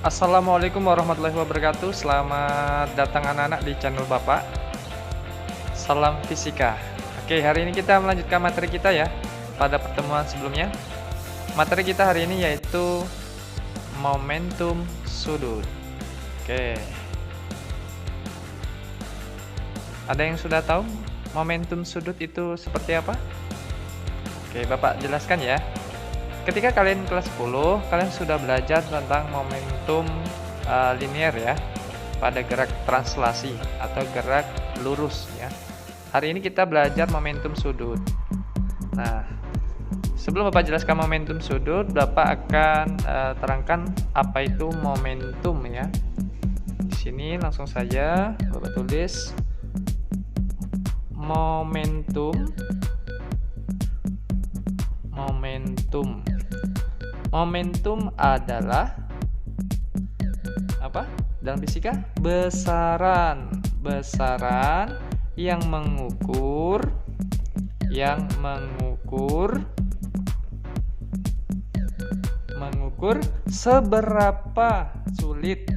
Assalamualaikum warahmatullahi wabarakatuh. Selamat datang anak-anak di channel Bapak. Salam fisika. Oke, hari ini kita melanjutkan materi kita ya. Pada pertemuan sebelumnya, materi kita hari ini yaitu momentum sudut. Oke. Ada yang sudah tahu momentum sudut itu seperti apa? Oke, Bapak jelaskan ya. Ketika kalian kelas 10, kalian sudah belajar tentang momentum linear ya, pada gerak translasi atau gerak lurus ya. Hari ini kita belajar momentum sudut. Nah, sebelum Bapak jelaskan momentum sudut, Bapak akan terangkan apa itu momentum ya. Di sini langsung saja Bapak tulis momentum. Momentum adalah apa? Dalam fisika, besaran yang mengukur seberapa sulit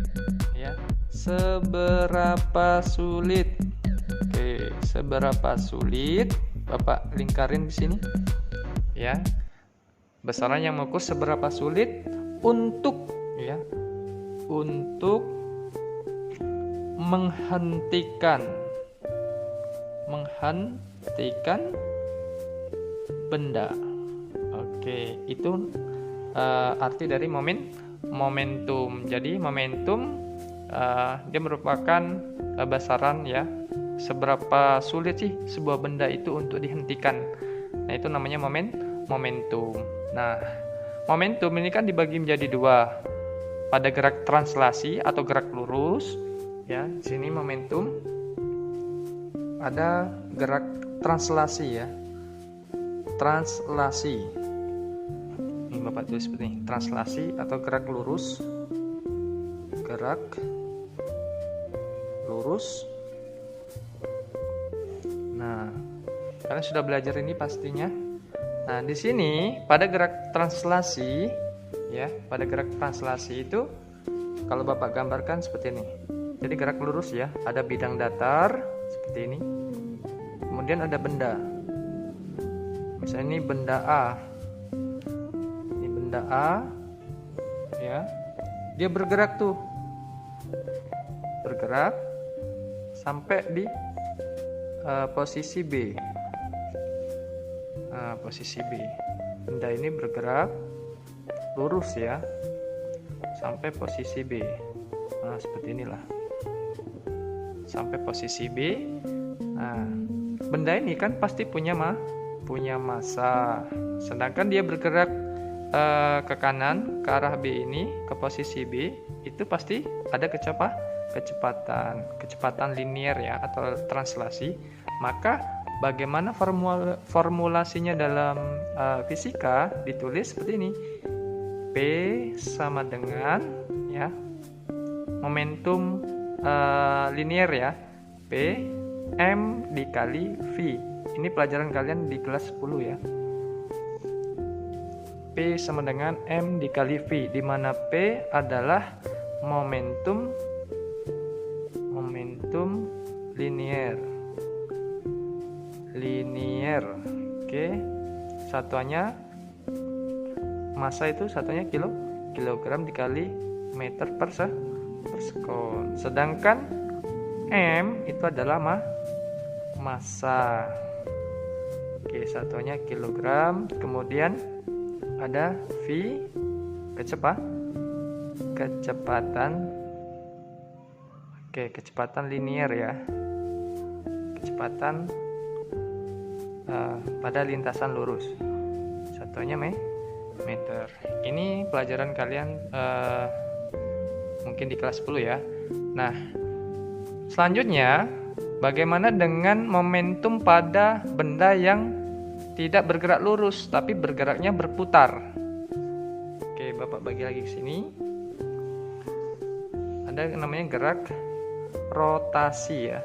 ya, seberapa sulit. Oke, seberapa sulit Bapak lingkarin di sini ya. Besaran yang mengukur seberapa sulit untuk menghentikan benda. Oke, itu arti dari momentum. Jadi momentum dia merupakan besaran ya, seberapa sulit sih sebuah benda itu untuk dihentikan. Nah, itu namanya momentum. Nah, momentum ini kan dibagi menjadi dua, pada gerak translasi atau gerak lurus ya. Di sini momentum ada gerak translasi ya, translasi. Ini Bapak tulis seperti ini, translasi atau gerak lurus, Nah, kalian sudah belajar ini pastinya. Nah, di sini pada gerak translasi ya, pada gerak translasi itu kalau Bapak gambarkan seperti ini. Jadi gerak lurus ya, ada bidang datar seperti ini. Kemudian ada benda. Misalnya ini benda A. Ini benda A ya. Dia bergerak tuh. Bergerak sampai di posisi B. Posisi B. Benda ini bergerak lurus ya sampai posisi B. Nah, seperti inilah. Sampai posisi B. Nah, benda ini kan pasti punya massa. Sedangkan dia bergerak ke kanan ke arah B ini, ke posisi B, itu pasti ada kecepatan linier ya atau translasi. Maka bagaimana formulasinya dalam fisika ditulis seperti ini. P sama dengan ya, momentum linier ya, P M dikali V. Ini pelajaran kalian di kelas 10 ya. P sama dengan M dikali V, di mana P adalah momentum linier. Oke. Satuannya massa itu satunya kilogram dikali meter per sekon. Sedangkan M itu adalah massa. Oke, satunya kilogram. Kemudian ada V, kecepatan. Oke, kecepatan linier ya. Kecepatan pada lintasan lurus. Satunya meter. Ini pelajaran kalian mungkin di kelas 10 ya. Nah, selanjutnya bagaimana dengan momentum pada benda yang tidak bergerak lurus tapi bergeraknya berputar? Oke, Bapak bagi lagi ke sini. Ada namanya gerak rotasi ya.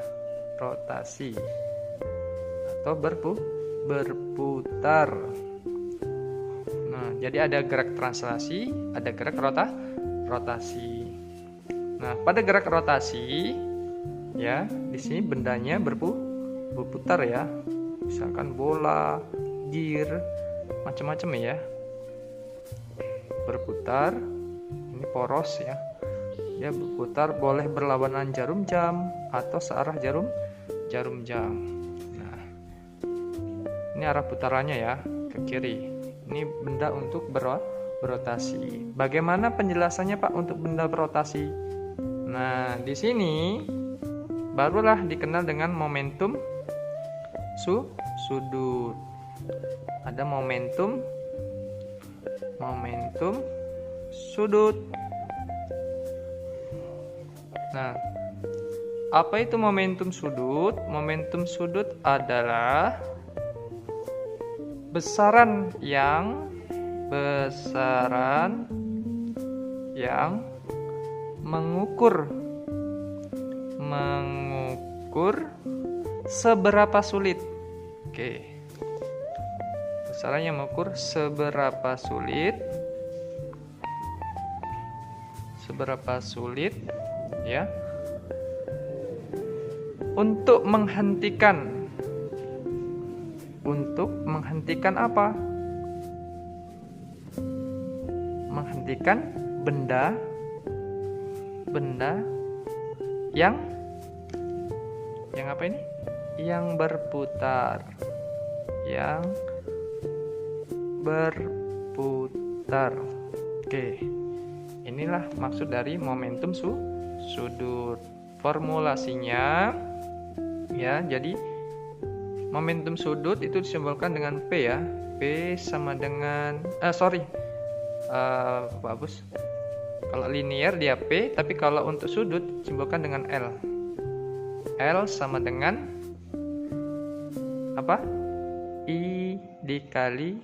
Rotasi atau berputar. Nah, jadi ada gerak translasi, ada gerak rotasi. Nah, pada gerak rotasi ya, di sini bendanya berputar ya. Misalkan bola, gear, macam-macam ya. Berputar. Ini poros ya. Dia berputar, boleh berlawanan jarum jam atau searah jarum jam. Nah, ini arah putarannya ya, ke kiri. Ini benda untuk berotasi. Bagaimana penjelasannya Pak untuk benda berotasi? Nah, di sini barulah dikenal dengan momentum sudut. Ada momentum sudut. Nah, apa itu momentum sudut? Momentum sudut adalah besaran yang mengukur seberapa sulit. Oke. Besaran yang mengukur seberapa sulit ya untuk menghentikan apa? Menghentikan benda yang apa ini? Yang berputar. Oke. Inilah maksud dari momentum sudut. Formulasinya ya, jadi momentum sudut itu disimbolkan dengan P ya. P sama dengan Pak Bus. Kalau linear dia P, tapi kalau untuk sudut disimbolkan dengan L. L sama dengan apa? I dikali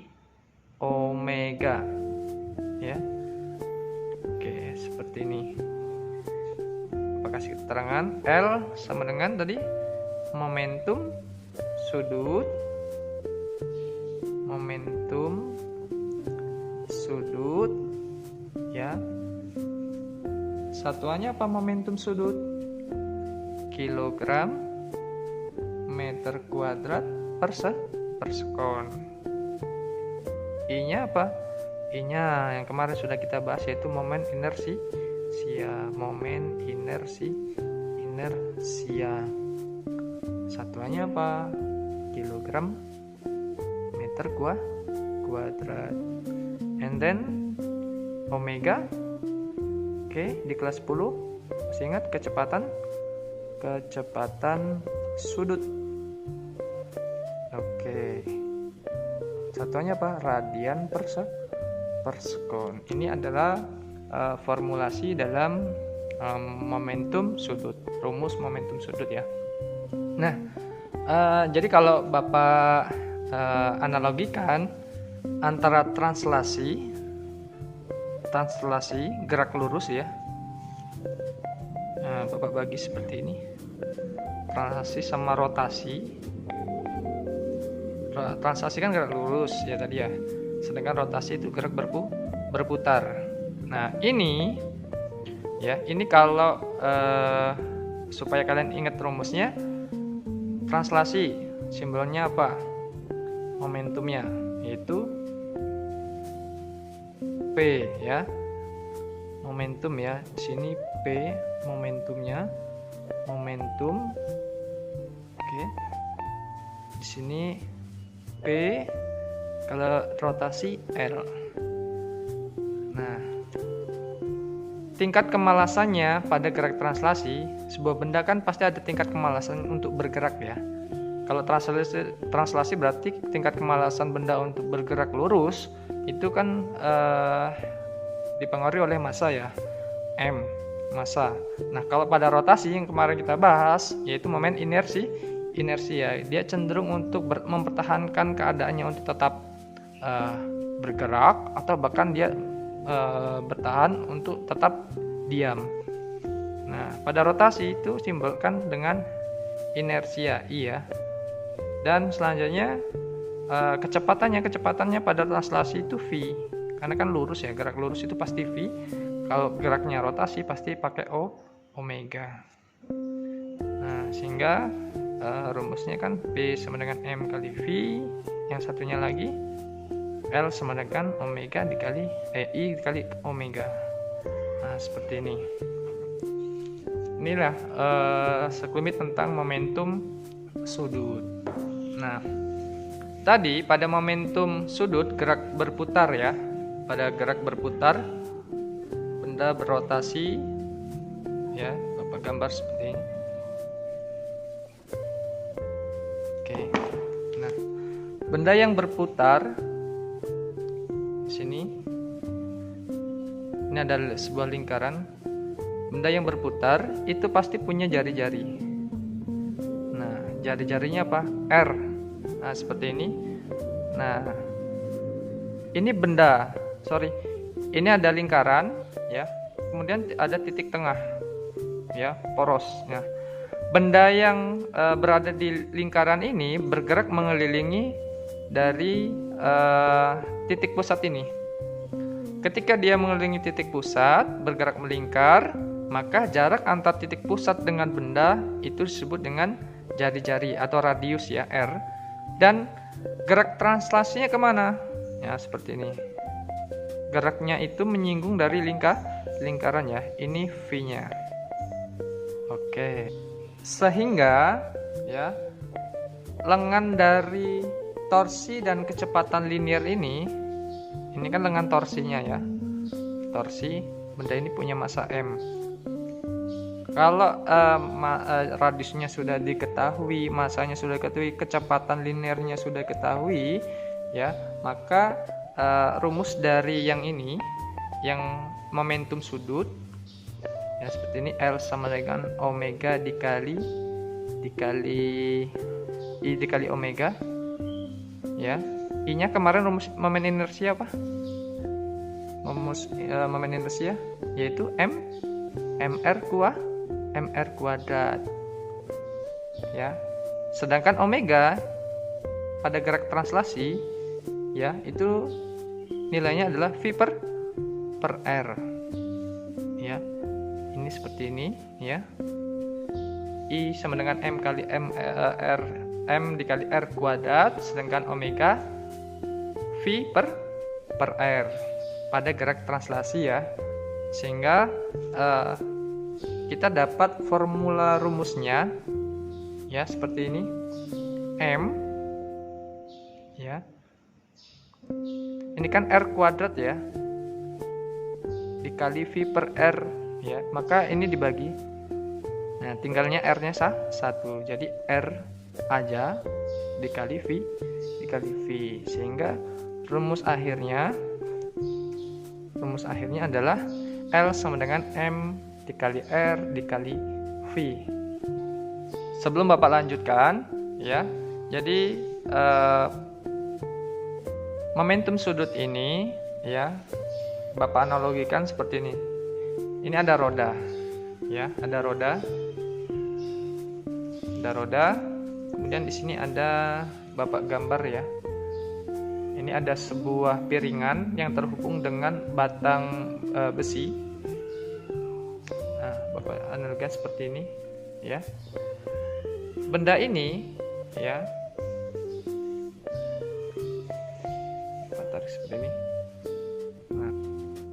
omega. Ya. Oke, seperti ini. Kasih keterangan L sama dengan tadi momentum sudut ya. Satuannya apa momentum sudut? Kilogram meter kuadrat per sekon. I-nya apa? I-nya yang kemarin sudah kita bahas, yaitu momen inersia. Satuannya apa? Kilogram meter kuadrat. And then omega. Oke, di kelas 10 masih ingat kecepatan sudut. Oke. Satuannya apa? Radian per sekon. Ini adalah formulasi dalam momentum sudut, rumus momentum sudut ya. Nah, jadi kalau Bapak analogikan antara translasi gerak lurus ya, Bapak bagi seperti ini, translasi sama rotasi. Translasi kan gerak lurus ya tadi ya, sedangkan rotasi itu gerak berputar. Nah, ini kalau supaya kalian ingat rumusnya, translasi simbolnya apa? Momentumnya, yaitu P ya. Momentum ya. Di sini P momentumnya. Momentum. Oke. Di sini P, kalau rotasi L. Nah, tingkat kemalasannya pada gerak translasi, sebuah benda kan pasti ada tingkat kemalasan untuk bergerak ya. Kalau translasi berarti tingkat kemalasan benda untuk bergerak lurus itu kan dipengaruhi oleh massa ya, M, massa. Nah, kalau pada rotasi yang kemarin kita bahas, yaitu momen inersia, dia cenderung untuk mempertahankan keadaannya untuk tetap bergerak, atau bahkan dia bertahan untuk tetap diam. Nah, pada rotasi itu simbolkan dengan inersia I ya. Dan selanjutnya kecepatannya pada translasi itu V, karena kan lurus ya, gerak lurus itu pasti V. Kalau geraknya rotasi pasti pakai omega. Nah, sehingga rumusnya kan P sama dengan M kali V, yang satunya lagi L sama dengan omega dikali I dikali omega. Nah, seperti ini. Inilah sekelumit tentang momentum sudut. Nah, tadi pada momentum sudut gerak berputar ya. Pada gerak berputar benda berotasi ya, Bapak gambar seperti ini. Oke. Nah, benda yang berputar di sini ini adalah sebuah lingkaran. Benda yang berputar itu pasti punya jari-jari. Nah, jari-jarinya apa? R. Nah, seperti ini. Nah, ini benda, ini ada lingkaran ya. Kemudian ada titik tengah ya, poros. Nah, benda yang berada di lingkaran ini bergerak mengelilingi dari titik pusat ini. Ketika dia mengelilingi titik pusat, bergerak melingkar, maka jarak antar titik pusat dengan benda itu disebut dengan jari-jari atau radius ya, R. Dan gerak translasinya kemana? Ya, seperti ini. Geraknya itu menyinggung dari lingkaran ya. Ini V-nya. Oke. Sehingga ya, lengan dari torsi dan kecepatan linier ini kan lengan torsinya ya. Torsi benda ini punya massa M. Kalau radiusnya sudah diketahui, masanya sudah diketahui, kecepatan linearnya sudah diketahui, ya, maka rumus dari yang ini, yang momentum sudut, ya seperti ini, L sama dengan omega dikali I dikali omega, ya. I-nya kemarin rumus momen inersia apa? Rumus momen inersia yaitu mr kuadrat ya. Sedangkan omega pada gerak translasi ya, itu nilainya adalah V per R ya. Ini seperti ini ya. I sama dengan M dikali R kuadrat, sedangkan omega V per R pada gerak translasi ya. Sehingga kita dapat formula rumusnya ya, seperti ini. M ya, ini kan R kuadrat ya, dikali V per R ya, maka ini dibagi. Nah, tinggalnya R-nya 1, jadi R aja dikali V sehingga rumus akhirnya adalah L sama dengan M dikali R dikali V. Sebelum Bapak lanjutkan ya, jadi momentum sudut ini ya, Bapak analogikan seperti ini. Ini ada roda ya, ada roda. Kemudian di sini ada Bapak gambar ya. Ini ada sebuah piringan yang terhubung dengan batang besi. Nah, Bapak analogikan seperti ini ya. Benda ini ya, Bapak tarik seperti ini. Nah,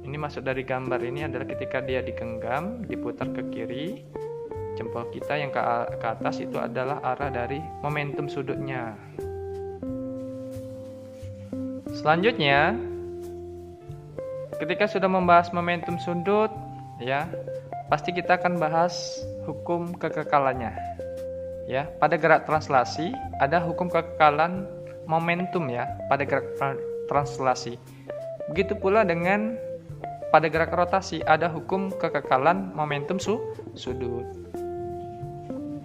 ini maksud dari gambar ini adalah ketika dia digenggam, diputar ke kiri, jempol kita yang ke atas itu adalah arah dari momentum sudutnya. Selanjutnya, ketika sudah membahas momentum sudut ya, pasti kita akan bahas hukum kekekalannya. Ya, pada gerak translasi ada hukum kekekalan momentum ya, pada gerak translasi. Begitu pula dengan pada gerak rotasi ada hukum kekekalan momentum sudut.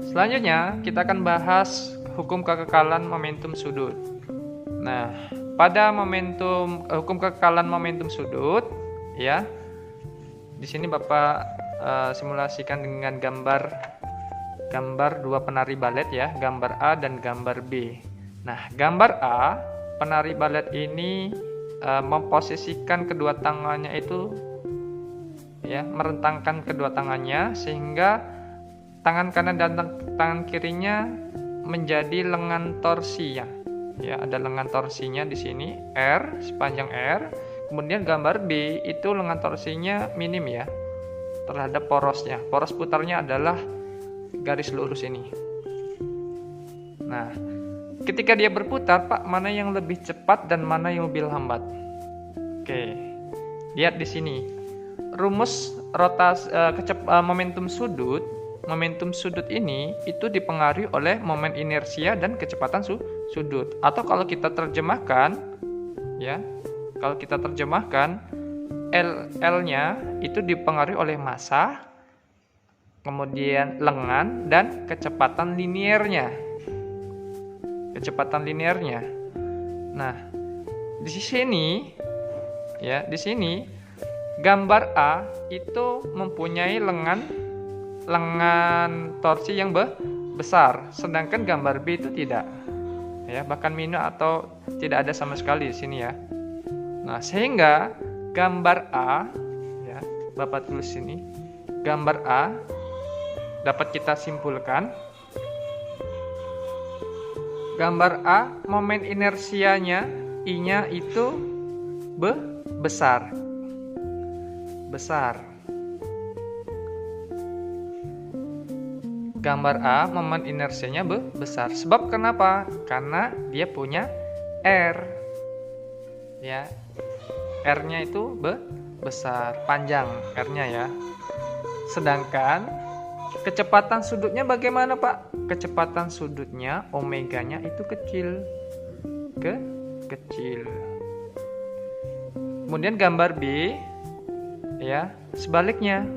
Selanjutnya kita akan bahas hukum kekekalan momentum sudut. Nah, pada hukum kekekalan momentum sudut ya, di sini Bapak simulasikan dengan gambar dua penari balet ya, gambar A dan gambar B. Nah, gambar A, penari balet ini memposisikan kedua tangannya itu ya, merentangkan kedua tangannya sehingga tangan kanan dan tangan kirinya menjadi lengan torsi ya. Ya, ada lengan torsinya di sini R, sepanjang R. Kemudian gambar B itu lengan torsinya minim ya, terhadap porosnya. Poros putarnya adalah garis lurus ini. Nah, ketika dia berputar, Pak, mana yang lebih cepat dan mana yang lebih lambat? Oke, lihat di sini. Rumus rotasi momentum sudut. Momentum sudut ini itu dipengaruhi oleh momen inersia dan kecepatan sudut. Atau kalau kita terjemahkan, ya, kalau kita terjemahkan, L-nya itu dipengaruhi oleh massa, kemudian lengan dan kecepatan linearnya. Kecepatan linearnya. Nah, di sini, ya, di sini gambar A itu mempunyai lengan torsi yang besar, sedangkan gambar B itu tidak, ya, bahkan minus atau tidak ada sama sekali di sini ya. Nah, sehingga gambar A, ya, Bapak tulis sini, gambar A dapat kita simpulkan, gambar A momen inersianya I-nya itu besar. Gambar A momen inersianya besar. Sebab kenapa? Karena dia punya R. Ya. R-nya itu besar, panjang R-nya ya. Sedangkan kecepatan sudutnya bagaimana, Pak? Kecepatan sudutnya omeganya itu kecil. Kecil. Kemudian gambar B, ya, sebaliknya.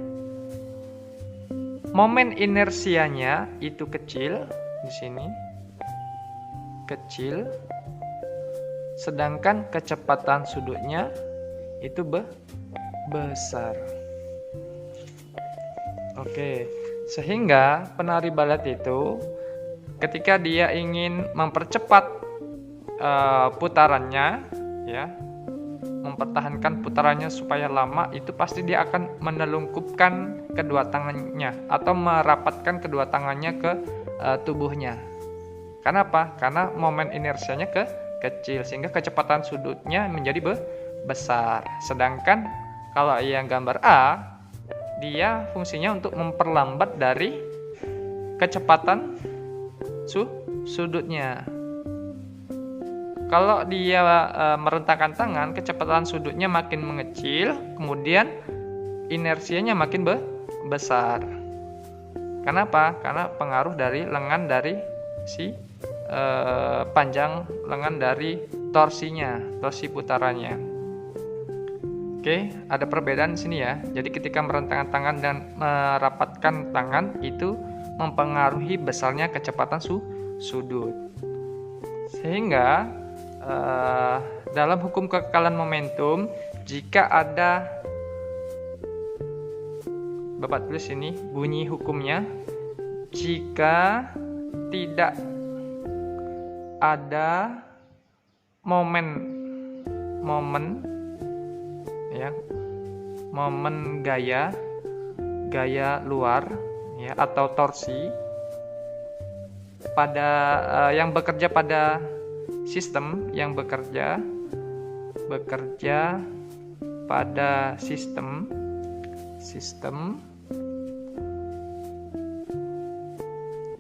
Momen inersianya itu kecil di sini, kecil, sedangkan kecepatan sudutnya itu besar. Oke, sehingga penari balet itu ketika dia ingin mempercepat putarannya, ya, mempertahankan putarannya supaya lama, itu pasti dia akan menelungkupkan kedua tangannya atau merapatkan kedua tangannya ke tubuhnya. Karena apa? Karena momen inersianya kecil sehingga kecepatan sudutnya menjadi besar. Sedangkan kalau yang gambar A, dia fungsinya untuk memperlambat dari kecepatan sudutnya. Kalau dia merentangkan tangan, kecepatan sudutnya makin mengecil, kemudian inersianya makin besar. Kenapa? Karena pengaruh dari lengan dari si panjang lengan dari torsinya, torsi putarannya. Oke, ada perbedaan di sini ya. Jadi ketika merentangkan tangan dan merapatkan tangan itu mempengaruhi besarnya kecepatan sudut. Sehingga dalam hukum kekekalan momentum, jika ada, Bapak tulis ini bunyi hukumnya, jika tidak ada momen ya, momen gaya luar ya atau torsi pada yang bekerja pada sistem yang bekerja pada sistem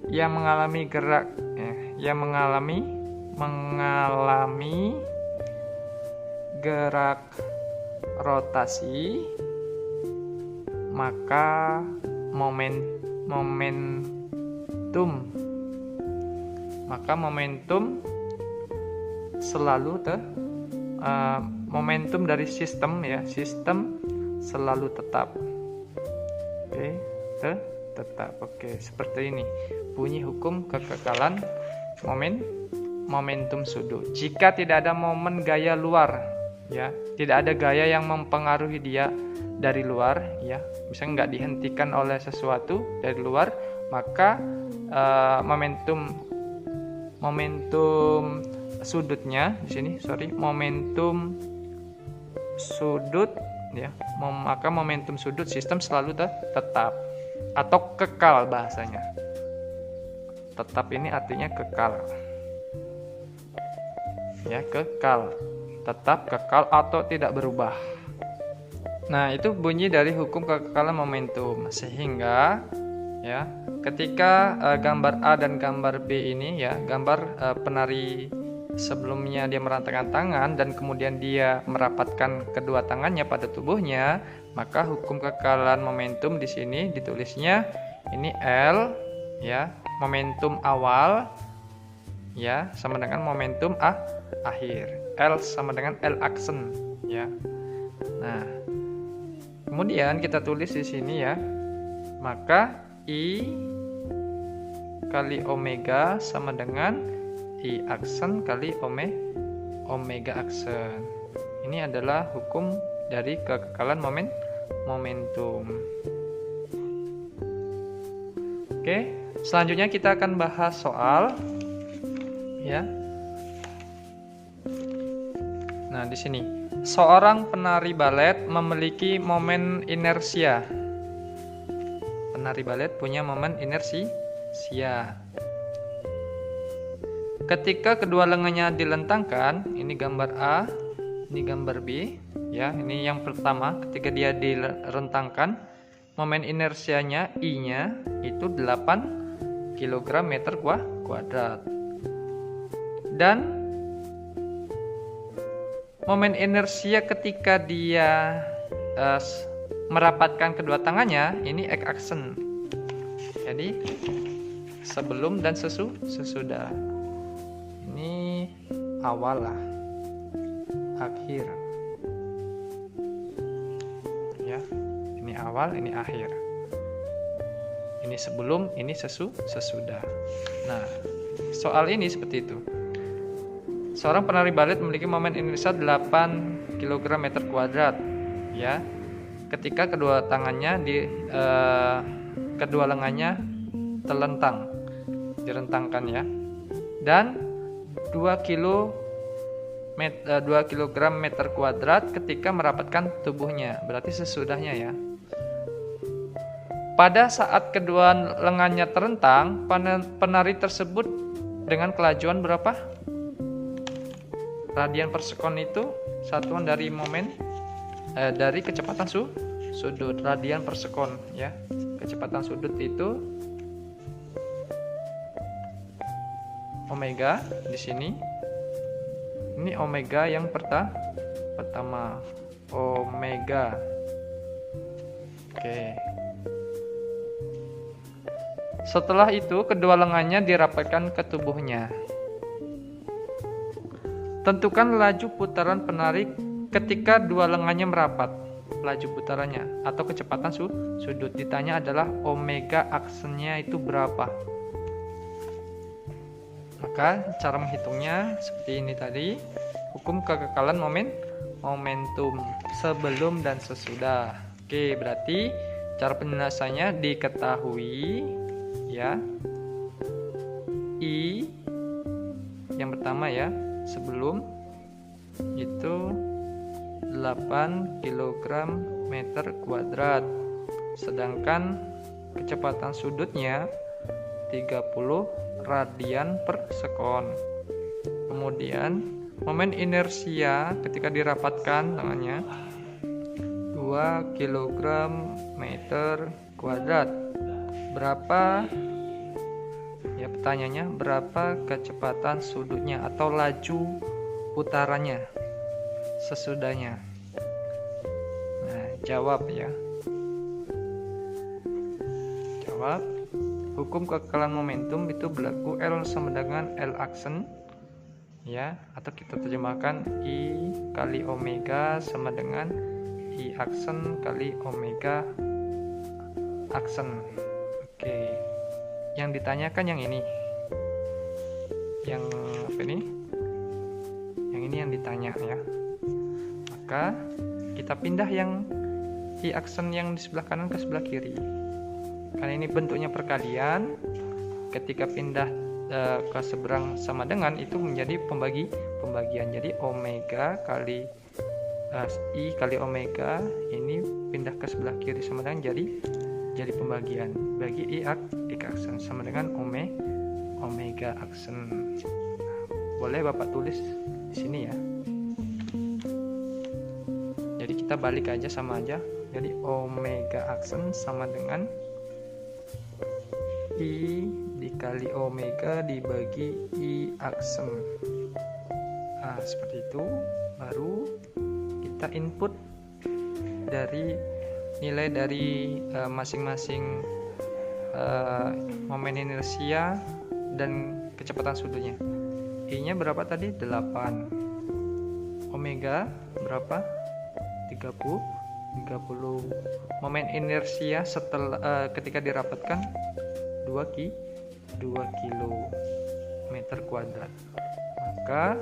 yang mengalami yang mengalami gerak rotasi, maka momentum selalu momentum dari sistem selalu tetap. Oke, tetap. Oke, seperti ini bunyi hukum kekekalan momentum sudut. Jika tidak ada momen gaya luar, ya, tidak ada gaya yang mempengaruhi dia dari luar, ya, misalnya nggak dihentikan oleh sesuatu dari luar, maka momentum sudutnya di sini, momentum sudut ya, maka momentum sudut sistem selalu tetap atau kekal bahasanya. Tetap ini artinya kekal. Ya, kekal. Tetap, kekal, atau tidak berubah. Nah, itu bunyi dari hukum kekekalan momentum. Sehingga ya, ketika gambar A dan gambar B ini ya, gambar penari sebelumnya dia merentangkan tangan dan kemudian dia merapatkan kedua tangannya pada tubuhnya, maka hukum kekekalan momentum di sini ditulisnya ini L ya, momentum awal ya sama dengan momentum akhir. L sama dengan L aksen ya. Nah, kemudian kita tulis di sini ya. Maka I kali omega sama dengan I aksen kali omega aksen. Ini adalah hukum dari kekekalan momentum. Oke, selanjutnya kita akan bahas soal ya. Nah, di sini seorang penari balet memiliki momen inersia. Penari balet punya momen inersia. Ketika kedua lengannya dilentangkan, ini gambar A, ini gambar B, ya, ini yang pertama. Ketika dia direntangkan, momen inersianya I-nya itu 8 kg meter kuadrat. Dan momen inersia ketika dia merapatkan kedua tangannya, ini X aksen. Jadi sebelum dan sesudah. Ini awal lah, akhir ya, ini awal, ini akhir, ini sebelum, ini sesudah. Nah, soal ini seperti itu. Seorang penari balet memiliki momen inersia 8 kg meter kuadrat ya, ketika kedua tangannya kedua lengannya direntangkan ya, dan 2 kg meter kuadrat ketika merapatkan tubuhnya, berarti sesudahnya ya. Pada saat kedua lengannya terentang, penari tersebut dengan kelajuan berapa? Radian per sekon itu satuan dari dari kecepatan sudut, radian per sekon ya. Kecepatan sudut itu omega di sini. Ini omega yang pertama. Omega. Oke. Setelah itu kedua lengannya dirapatkan ke tubuhnya. Tentukan laju putaran penari ketika dua lengannya merapat. Laju putarannya atau kecepatan sudut. Ditanya adalah omega aksennya itu berapa. Maka cara menghitungnya seperti ini tadi. Hukum kekekalan momentum sebelum dan sesudah. Oke, berarti cara penjelasannya diketahui ya. I yang pertama ya, sebelum itu 8 kg meter kuadrat, sedangkan kecepatan sudutnya 30 radian per sekon. Kemudian momen inersia ketika dirapatkan tangannya 2 kg meter kuadrat. Berapa ya, pertanyaannya berapa kecepatan sudutnya atau laju putarannya sesudahnya? Nah, jawab ya. Jawab. Hukum kekekalan momentum itu berlaku L sama dengan L aksen ya, atau kita terjemahkan I kali omega sama dengan I aksen kali omega aksen. Oke. Yang ditanyakan yang ini. Yang apa ini? Yang ini yang ditanya ya. Maka kita pindah yang I aksen yang di sebelah kanan ke sebelah kiri. Karena ini bentuknya perkalian, ketika pindah ke seberang sama dengan itu menjadi pembagian. Jadi omega kali I kali omega ini pindah ke sebelah kiri sama dengan jadi pembagian bagi I aksen sama dengan omega aksen. Boleh Bapak tulis di sini ya. Jadi kita balik aja, sama aja. Jadi omega aksen sama dengan I dikali omega dibagi I aksen. Nah, seperti itu. Baru kita input dari nilai dari masing-masing momen inersia dan kecepatan sudutnya. I-nya berapa tadi? 8. Omega berapa? 30. Momen inersia setelah ketika dirapatkan 2 kilometer kuadrat. Maka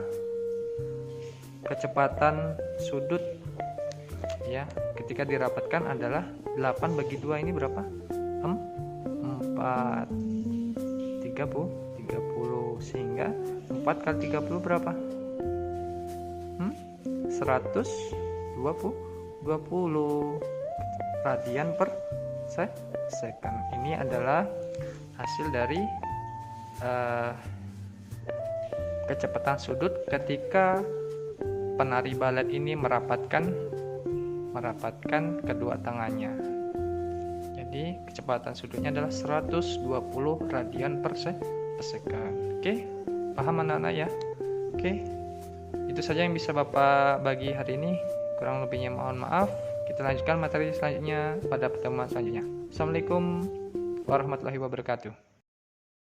kecepatan sudut ya ketika dirapatkan adalah 8 bagi 2, ini berapa? 4. 30. Sehingga 4 kali 30 berapa? 120 radian per second. Ini adalah hasil dari kecepatan sudut ketika penari balet ini merapatkan kedua tangannya. Jadi kecepatan sudutnya adalah 120 radian per second. Oke, paham anak-anak ya? Oke, itu saja yang bisa Bapak bagi hari ini. Kurang lebihnya mohon maaf. Kita lanjutkan materi selanjutnya pada pertemuan selanjutnya. Assalamualaikum warahmatullahi wabarakatuh.